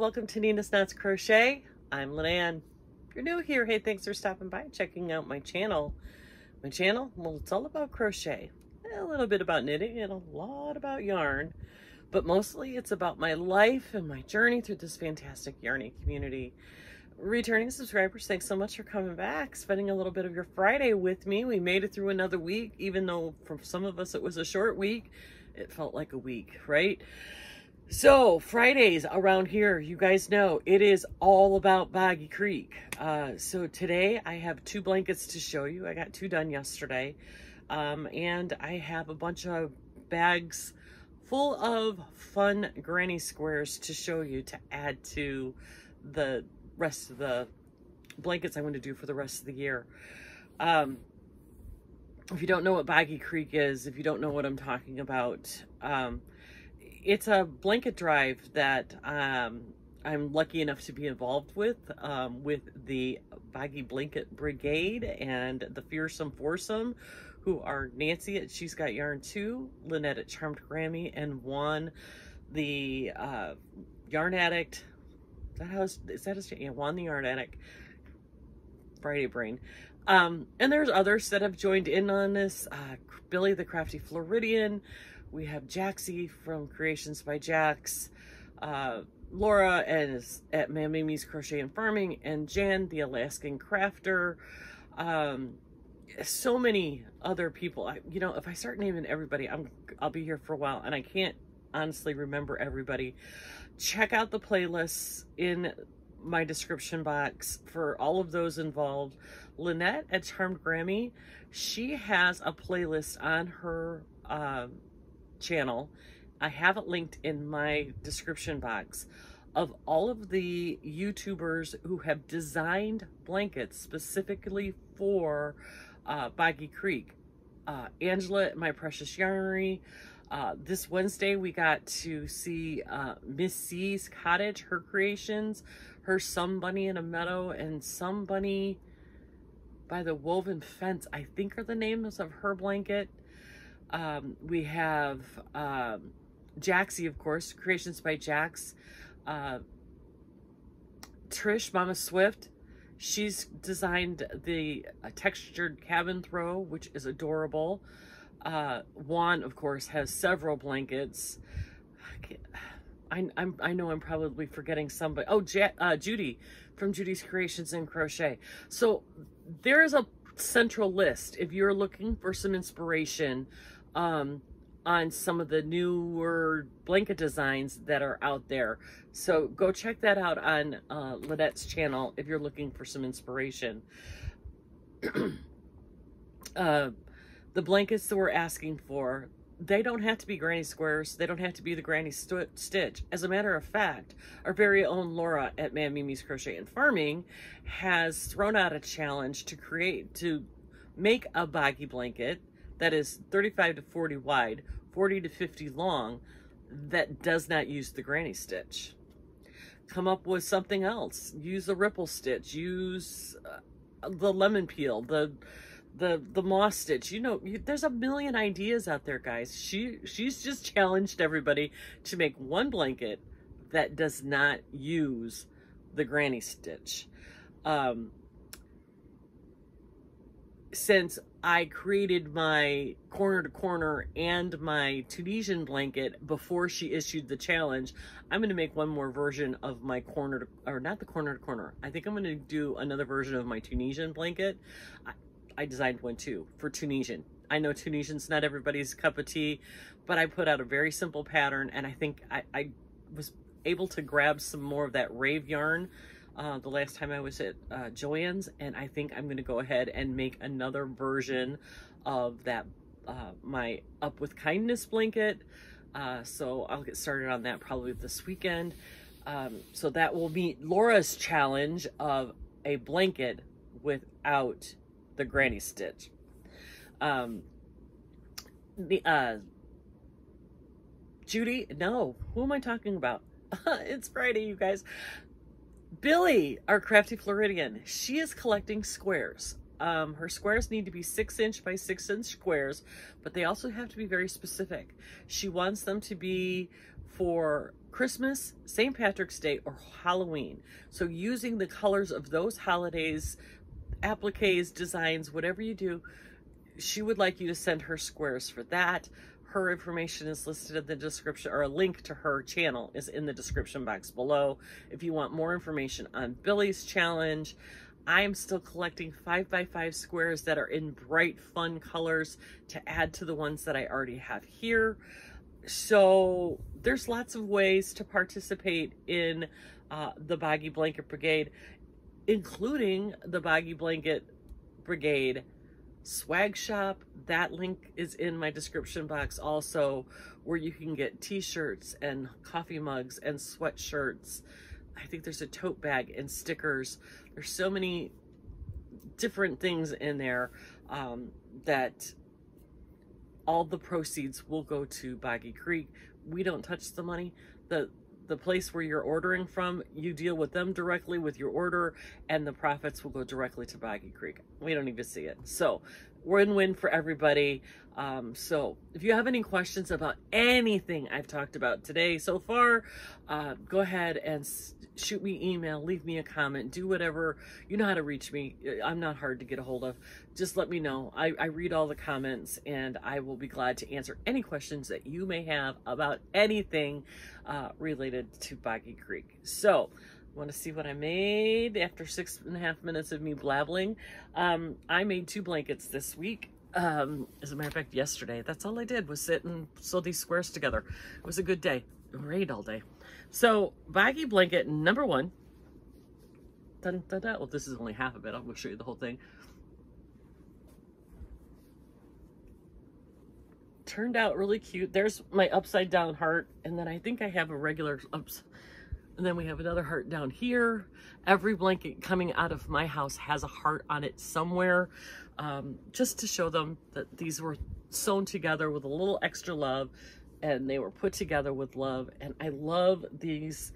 welcome to Nina's Knots Crochet. I'm Lynanne. If you're new here, hey, thanks for stopping by and checking out my channel. Well, it's all about crochet, a little bit about knitting, and a lot about yarn, but mostly it's about my life and my journey through this fantastic yarning community. Returning subscribers, thanks so much for coming back, spending a little bit of your Friday with me. We made it through another week, even though for some of us it was a short week. It felt like a week, right? So Fridays around here, you guys know, it is all about Boggy Creek. So today I have 2 blankets to show you. I got 2 done yesterday. And I have a bunch of bags full of fun granny squares to show you to add to the rest of the blankets I'm going to do for the rest of the year. If you don't know what Boggy Creek is, if you don't know what I'm talking about, it's a blanket drive that I'm lucky enough to be involved with the Boggy Blanket Brigade and the Fearsome Foursome, who are Nancy at She's Got Yarn 2, Lynette at Charmed Grammy, and Juan the Yarn Addict. Is that his name? Yeah, Juan the Yarn Addict. Friday brain. And there's others that have joined in on this. Billy the Crafty Floridian. We have Jaxie from Creations by Jax, Laura at Mimi's Crochet and Farming, and Jan the Alaskan Crafter. So many other people. You know, if I start naming everybody, I'll be here for a while, and I can't honestly remember everybody. Check out the playlists in my description box for all of those involved. Lynette at Charmed Grammy, she has a playlist on her channel. I have it linked in my description box of all of the YouTubers who have designed blankets specifically for Boggy Creek. Angela at My Precious Yarnery. This Wednesday we got to see Miss C's Cottage, her creations, her Some Bunny in a Meadow, and Some Bunny by the Woven Fence, I think are the names of her blanket. We have Jaxie, of course, Creations by Jax. Trish, Mama Swift, she's designed the textured cabin throw, which is adorable. Juan, of course, has several blankets. I know I'm probably forgetting somebody. Oh, Judy from Judy's Creations and Crochet. So there is a central list if you're looking for some inspiration on some of the newer blanket designs that are out there. So go check that out on Lynette's channel if you're looking for some inspiration. The blankets that we're asking for, they don't have to be granny squares. They don't have to be the granny stitch. As a matter of fact, our very own Laura at Mimi's Crochet and Farming has thrown out a challenge to make a Boggy blanket that is 35 to 40 wide, 40 to 50 long, that does not use the granny stitch. Come up with something else. Use a ripple stitch. Use the lemon peel, the moss stitch. You know, there's a million ideas out there, guys. She's just challenged everybody to make one blanket that does not use the granny stitch. Since I created my corner to corner and my Tunisian blanket before she issued the challenge, I'm going to make one more version of my corner to, or not the corner to corner. I think I'm going to do another version of my Tunisian blanket. I designed one too for Tunisian. I know Tunisian's not everybody's cup of tea, but I put out a very simple pattern, and I think I was able to grab some more of that rave yarn the last time I was at Joann's, and I think I'm going to go ahead and make another version of that, my Up With Kindness blanket. So I'll get started on that probably this weekend. So that will meet Laura's challenge of a blanket without the granny stitch. Judy, no, who am I talking about? It's Friday, you guys. Billy, our Crafty Floridian, she is collecting squares. Her squares need to be 6" by 6" squares, but they also have to be very specific. She wants them to be for Christmas, St. Patrick's Day, or Halloween. So using the colors of those holidays, appliques, designs, whatever you do, she would like you to send her squares for that. Her information is listed in the description, or a link to her channel is in the description box below. If you want more information on Billy's challenge, I am still collecting 5x5 squares that are in bright, fun colors to add to the ones that I already have here. So there's lots of ways to participate in the Boggy Blanket Brigade, including the Boggy Blanket Brigade swag shop. That link is in my description box also, where you can get t-shirts and coffee mugs and sweatshirts. I think there's a tote bag and stickers. There's so many different things in there that all the proceeds will go to Boggy Creek. We don't touch the money. The place where you're ordering from, you deal with them directly with your order, and the profits will go directly to Boggy Creek. We don't even see it. So win-win for everybody. So if you have any questions about anything I've talked about today so far, go ahead and shoot me email, leave me a comment, do whatever. You know how to reach me. I'm not hard to get a hold of. Just let me know. I read all the comments, and I will be glad to answer any questions that you may have about anything related to Boggy Creek. So want to see what I made after 6.5 minutes of me blabbling? I made 2 blankets this week. As a matter of fact, yesterday, that's all I did was sit and sew these squares together. It was a good day. It rained all day. So Boggy blanket number 1. Dun, dun, dun. Well, this is only half of it. I'm going to show you the whole thing. Turned out really cute. There's my upside down heart, and then I think I have a regular and then we have another heart down here. Every blanket coming out of my house has a heart on it somewhere, just to show them that these were sewn together with a little extra love, and they were put together with love. And I love these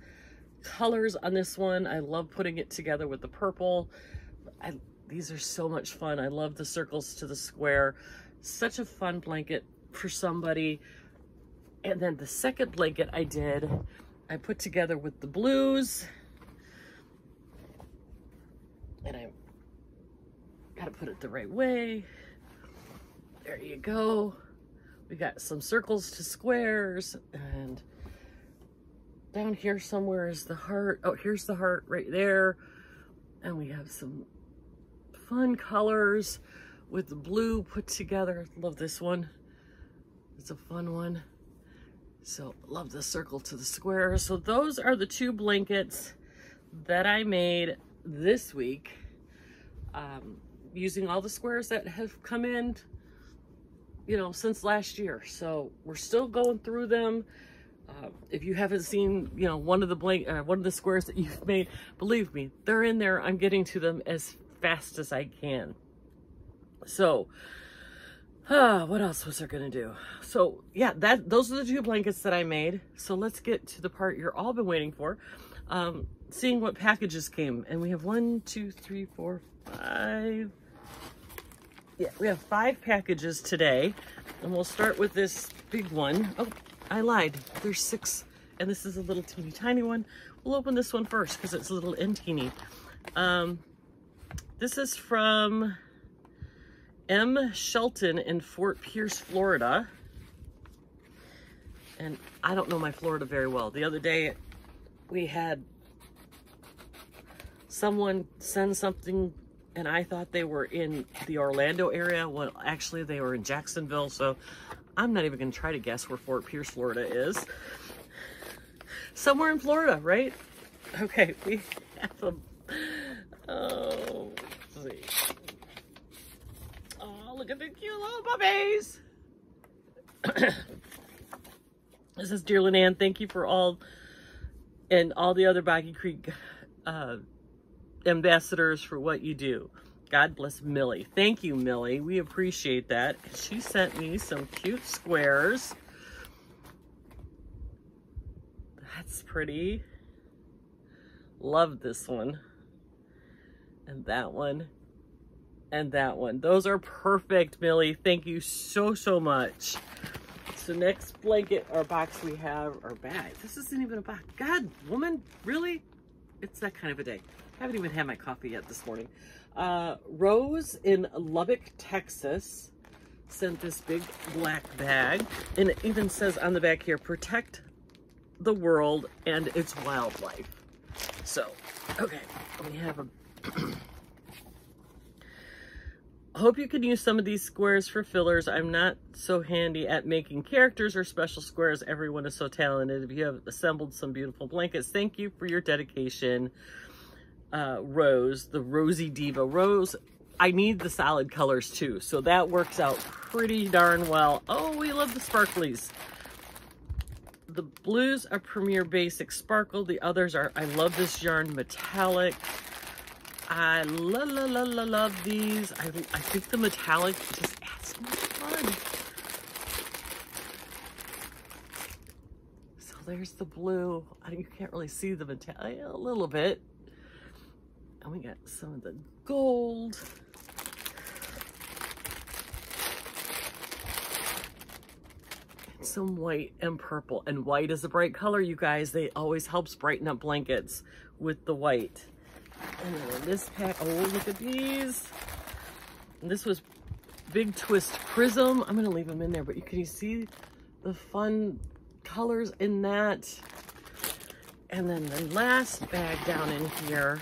colors on this one. I love putting it together with the purple. These are so much fun. I love the circles to the square. Such a fun blanket for somebody. And then the second blanket I put together with the blues, and I gotta put it the right way. There you go. We got some circles to squares, and down here somewhere is the heart. Oh, here's the heart right there. And we have some fun colors with the blue put together. Love this one. It's a fun one. So love the circle to the square. So those are the 2 blankets that I made this week, using all the squares that have come in, you know, since last year. So we're still going through them. If you haven't seen, you know, one of the squares that you've made, believe me, they're in there. I'm getting to them as fast as I can. So what else was I gonna do? So yeah, those are the 2 blankets that I made. So let's get to the part you're all been waiting for, seeing what packages came. And we have 1, 2, 3, 4, 5. Yeah, we have 5 packages today, and we'll start with this big one. Oh, I lied. There's 6, and this is a little teeny tiny one. We'll open this one first because it's little and teeny. This is from M. Shelton in Fort Pierce, Florida. And I don't know my Florida very well. The other day we had someone send something, and I thought they were in the Orlando area. Well, actually they were in Jacksonville. So I'm not even going to try to guess where Fort Pierce, Florida is. Somewhere in Florida, right? Okay, we have a, oh, let's see. Look at the cute little puppies. This is Dear Lynanne. Thank you for all, and all the other Boggy Creek ambassadors for what you do. God bless Millie. Thank you, Millie. We appreciate that. She sent me some cute squares. That's pretty. Love this one. And that one. And that one. Those are perfect, Millie. Thank you so, so much. So next blanket or box we have, or bag. This isn't even a box. God, woman, really? It's that kind of a day. I haven't even had my coffee yet this morning. Rose in Lubbock, Texas sent this big black bag. And it even says on the back here, protect the world and its wildlife. So, okay, we have a... Hope you can use some of these squares for fillers. I'm not so handy at making characters or special squares. Everyone is so talented. If you have assembled some beautiful blankets, thank you for your dedication. Rose, the Rosy Diva. Rose, I need the solid colors too, so that works out pretty darn well. Oh, we love the sparklies. The blues are Premier Basic Sparkle. The others are, I love this yarn metallic. I love these. I think the metallic just adds so much fun. So there's the blue. You can't really see the metallic a little bit. And we got some of the gold. And some white and purple. And white is a bright color, you guys. They always helps brighten up blankets with the white. And then this pack, oh, look at these. And this was Big Twist Prism. I'm gonna leave them in there, but can you see the fun colors in that? And then the last bag down in here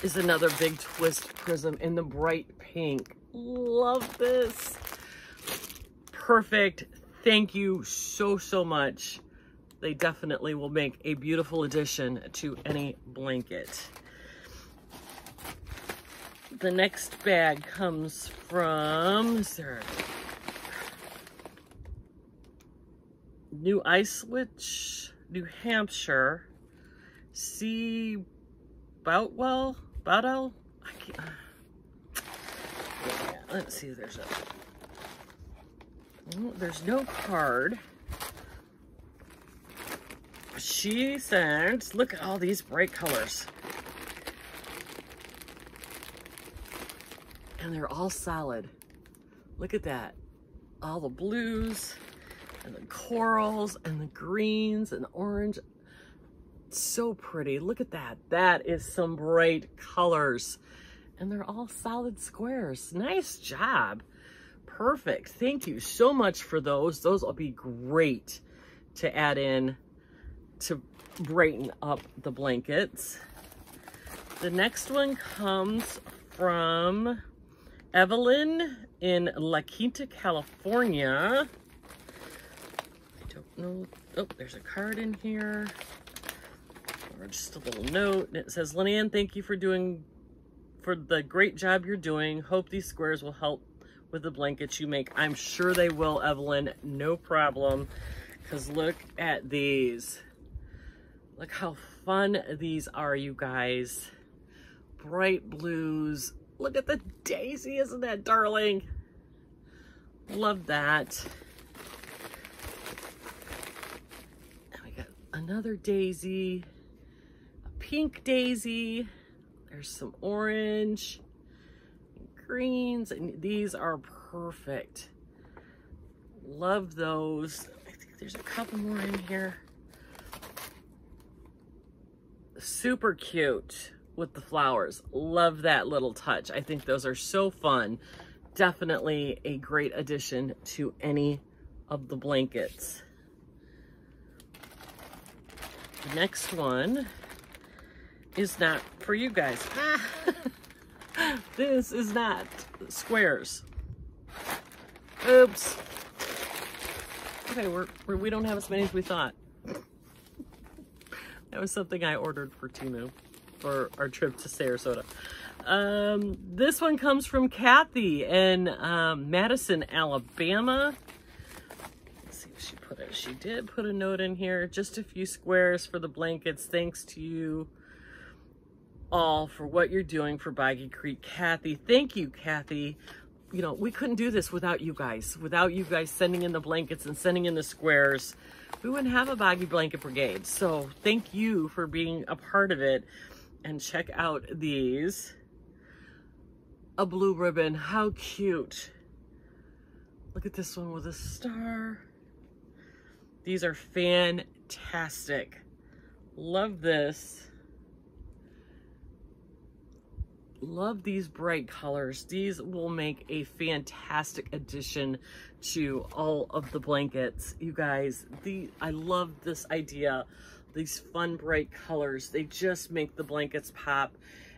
is another Big Twist Prism in the bright pink. Love this. Perfect. Thank you so much. They definitely will make a beautiful addition to any blanket. The next bag comes from, New Ipswich, New Hampshire. C. Boutwell? I can't. Yeah, let's see if there's there's no card. She sent, look at all these bright colors. And they're all solid. Look at that. All the blues and the corals and the greens and orange. So pretty. Look at that. That is some bright colors. And they're all solid squares. Nice job. Perfect. Thank you so much for those. Those will be great to add in to brighten up the blankets. The next one comes from Evelyn in La Quinta, California. I don't know. Oh, there's a card in here. Or just a little note. And it says, Lynanne, thank you for the great job you're doing. Hope these squares will help with the blankets you make. I'm sure they will, Evelyn. No problem. Because look at these. Look how fun these are, you guys. Bright blues. Look at the daisy, isn't that darling? Love that. And we got another daisy, a pink daisy. There's some orange, and greens, and these are perfect. Love those. I think there's a couple more in here. Super cute. With the flowers. Love that little touch. I think those are so fun. Definitely a great addition to any of the blankets. The next one is not for you guys. This is not squares. Oops. Okay, we don't have as many as we thought. That was something I ordered for Temu for our trip to Sarasota. This one comes from Kathy in Madison, Alabama. Let's see if she put it. She did put a note in here. Just a few squares for the blankets. Thanks to you all for what you're doing for Boggy Creek. Kathy, thank you, Kathy. You know, we couldn't do this without you guys. Without you guys sending in the blankets and sending in the squares, we wouldn't have a Boggy Blanket Brigade. So thank you for being a part of it. And check out these. A blue ribbon. How cute. Look at this one with a star. These are fantastic. Love this. Love these bright colors. These will make a fantastic addition to all of the blankets, you guys. I love this idea. These fun bright colors, they just make the blankets pop.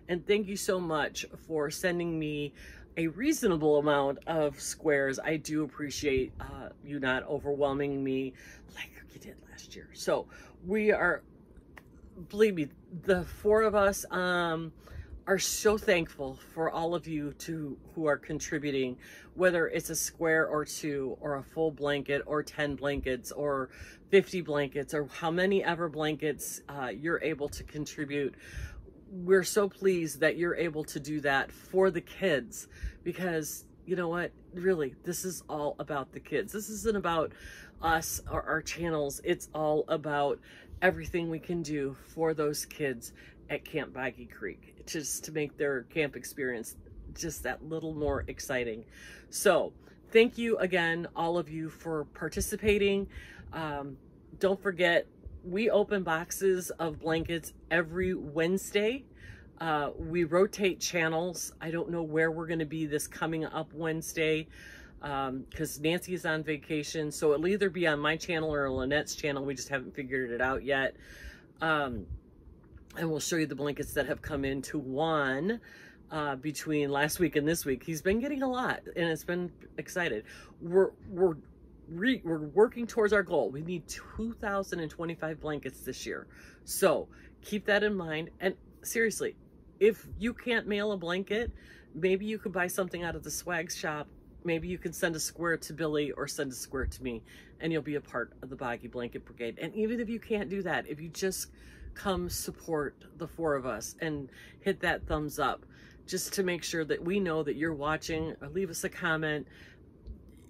And thank you so much for sending me a reasonable amount of squares. I do appreciate you not overwhelming me like you did last year. So we are, believe me, the four of us are so thankful for all of you who are contributing, whether it's a square or two, or a full blanket, or 10 blankets, or 50 blankets, or how many ever blankets you're able to contribute. We're so pleased that you're able to do that for the kids, because you know what, really, this is all about the kids. This isn't about us or our channels. It's all about everything we can do for those kids at Camp Boggy Creek, just to make their camp experience just that little more exciting. So thank you again, all of you, for participating. Don't forget, we open boxes of blankets every Wednesday. We rotate channels. I don't know where we're going to be this coming up Wednesday, because Nancy is on vacation, so it'll either be on my channel or Lynette's channel. We just haven't figured it out yet. And we'll show you the blankets that have come in to Juan between last week and this week. He's been getting a lot, and it's been excited. We're working towards our goal. We need 2,025 blankets this year. So keep that in mind. And seriously, if you can't mail a blanket, maybe you could buy something out of the swag shop. Maybe you can send a square to Billy or send a square to me, and you'll be a part of the Boggy Blanket Brigade. And even if you can't do that, if you just come support the four of us and hit that thumbs up, just to make sure that we know that you're watching, or leave us a comment.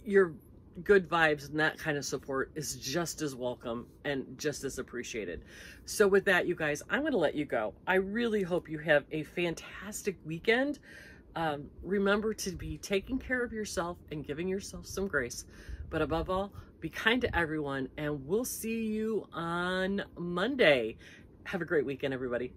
Your good vibes and that kind of support is just as welcome and just as appreciated. So with that, you guys, I'm going to let you go. I really hope you have a fantastic weekend. Remember to be taking care of yourself and giving yourself some grace. But above all, be kind to everyone, and we'll see you on Monday. Have a great weekend, everybody.